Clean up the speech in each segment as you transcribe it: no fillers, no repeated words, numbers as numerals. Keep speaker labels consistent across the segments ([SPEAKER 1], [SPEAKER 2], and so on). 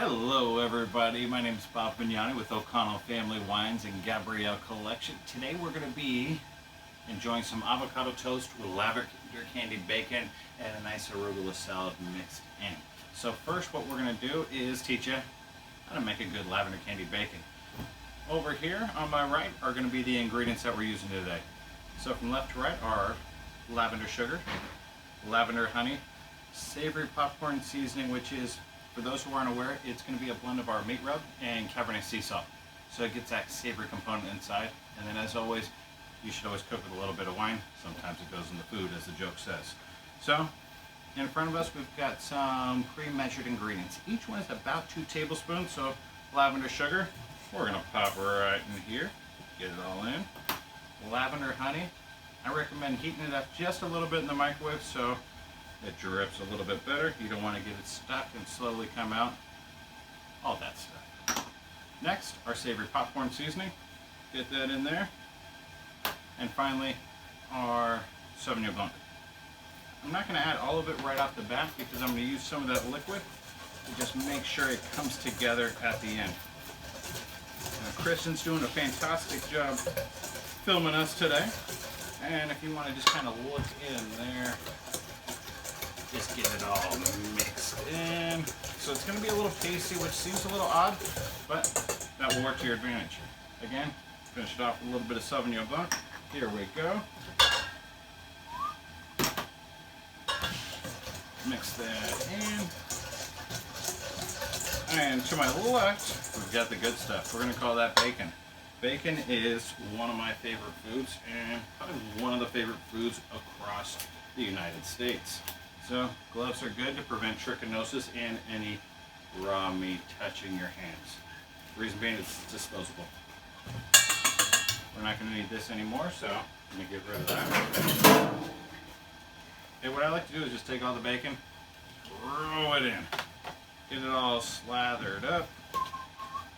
[SPEAKER 1] Hello everybody, my name is Bob Magnani with O'Connell Family Wines and Gabrielle Collection. Today we're going to be enjoying some avocado toast with lavender candied bacon and a nice arugula salad mixed in. So first what we're going to do is teach you how to make a good lavender candied bacon. Over here on my right are going to be the ingredients that we're using today. So from left to right are lavender sugar, lavender honey, savory popcorn seasoning, which is, for those who aren't aware, it's going to be a blend of our meat rub and Cabernet sea salt. So it gets that savory component inside. And then as always, you should always cook with a little bit of wine. Sometimes it goes in the food, as the joke says. So in front of us, we've got some pre-measured ingredients. Each one is about 2 tablespoons. So lavender sugar, we're going to pop right in here, get it all in. Lavender honey, I recommend heating it up just a little bit in the microwave so it drips a little bit better. You don't want to get it stuck and slowly come out. All that stuff. Next, our savory popcorn seasoning. Get that in there. And finally, our Sauvignon Blanc. I'm not going to add all of it right off the bat because I'm going to use some of that liquid to just make sure it comes together at the end. Now, Kristen's doing a fantastic job filming us today. And if you want to just kind of look in there, just get it all mixed in. So it's going to be a little pasty, which seems a little odd, but that will work to your advantage. Again, finish it off with a little bit of Sauvignon Blanc. Here we go. Mix that in. And to my left, we've got the good stuff. We're going to call that bacon. Bacon is one of my favorite foods, and probably one of the favorite foods across the United States. So gloves are good to prevent trichinosis and any raw meat touching your hands. The reason being it's disposable. We're not going to need this anymore, so let me get rid of that. And what I like to do is just take all the bacon, throw it in, get it all slathered up.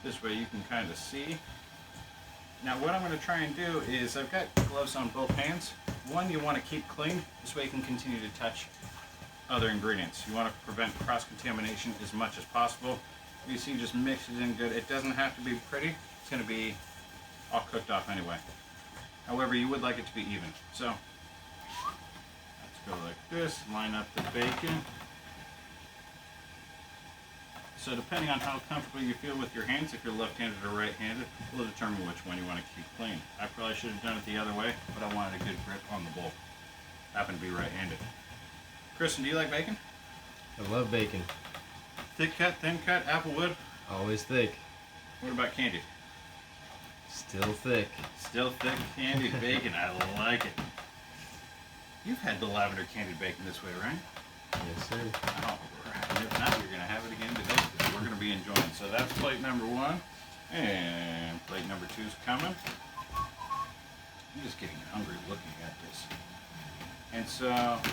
[SPEAKER 1] This way you can kind of see. Now what I'm going to try and do is, I've got gloves on both hands. One you want to keep clean, this way you can continue to touch other ingredients. You want to prevent cross-contamination as much as possible. You see, just mix it in good. It doesn't have to be pretty. It's going to be all cooked off anyway. However, you would like it to be even. So let's go like this, line up the bacon. So depending on how comfortable you feel with your hands, if you're left-handed or right-handed, will determine which one you want to keep clean. I probably should have done it the other way, but I wanted a good grip on the bowl. Happen to be right-handed. Kristen, do you like bacon?
[SPEAKER 2] I love bacon.
[SPEAKER 1] Thick cut, thin cut, applewood?
[SPEAKER 2] Always thick.
[SPEAKER 1] What about candied?
[SPEAKER 2] Still thick.
[SPEAKER 1] Still thick candied bacon. I like it. You've had the lavender candied bacon this way, right?
[SPEAKER 2] Yes, sir.
[SPEAKER 1] Oh, right. If not, you're going to have it again today because we're going to be enjoying. So that's plate number 1. And plate number 2 is coming. I'm just getting hungry looking at this. And so,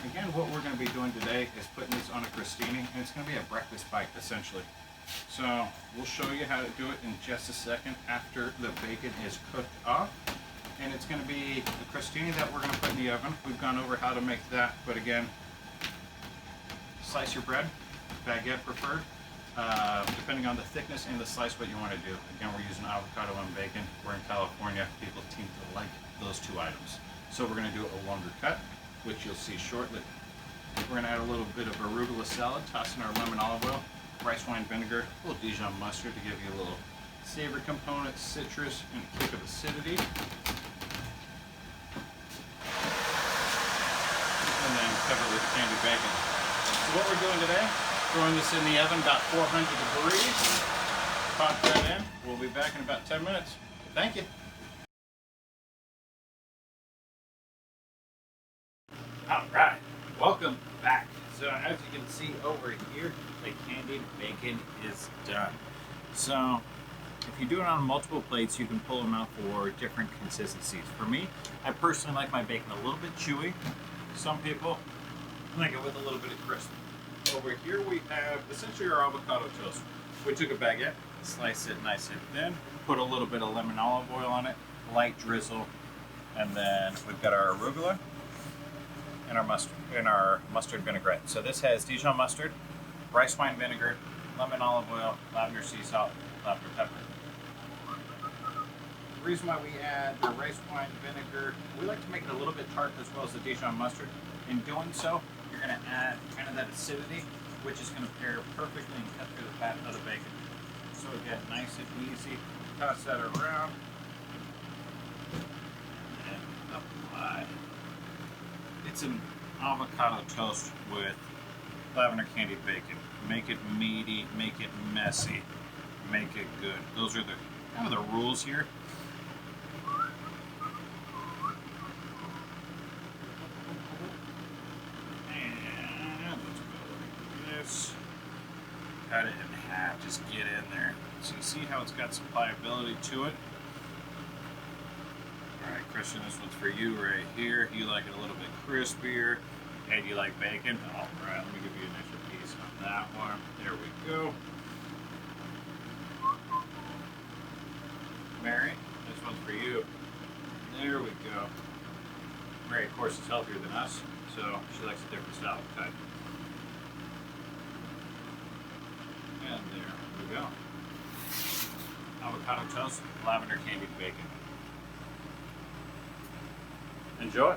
[SPEAKER 1] again, what we're going to be doing today is putting this on a crostini, and it's going to be a breakfast bite, essentially. So, we'll show you how to do it in just a second after the bacon is cooked off. And it's going to be the crostini that we're going to put in the oven. We've gone over how to make that, but again, slice your bread, baguette preferred, depending on the thickness and the slice what you want to do. Again, we're using avocado and bacon. We're in California. People seem to like those 2 items. So we're going to do a longer cut, which you'll see shortly. We're going to add a little bit of arugula salad, toss in our lemon olive oil, rice wine vinegar, a little Dijon mustard to give you a little savory component, citrus, and a kick of acidity. And then cover it with candied bacon. So what we're doing today, throwing this in the oven about 400 degrees. Pop that in. We'll be back in about 10 minutes. Thank you. Alright, welcome back. So as you can see over here, the candied bacon is done. So if you do it on multiple plates, you can pull them out for different consistencies. For me, I personally like my bacon a little bit chewy. Some people like it with a little bit of crisp. Over here we have essentially our avocado toast. We took a baguette, sliced it nice and thin, put a little bit of lemon olive oil on it, light drizzle, and then we've got our arugula and our mustard vinaigrette. So this has Dijon mustard, rice wine vinegar, lemon olive oil, lavender sea salt, lavender pepper. The reason why we add the rice wine vinegar, we like to make it a little bit tart as well as the Dijon mustard. In doing so, you're going to add kind of that acidity, which is going to pair perfectly and cut through the fat of the bacon. So again, nice and easy. Toss that around and apply. It's an avocado toast with lavender candied bacon. Make it meaty, make it messy, make it good. Those are the kind of the rules here. And let's go like this. Cut it in half, just get in there. So you see how it's got some pliability to it? Alright, Christian, this one's for you right here. You like it a little bit crispier, and you like bacon. Alright, let me give you an extra piece on that one. There we go. Mary, this one's for you. There we go. Mary, of course, is healthier than us, so she likes a different style of cut. And there we go. Avocado toast, lavender candied bacon. Enjoy.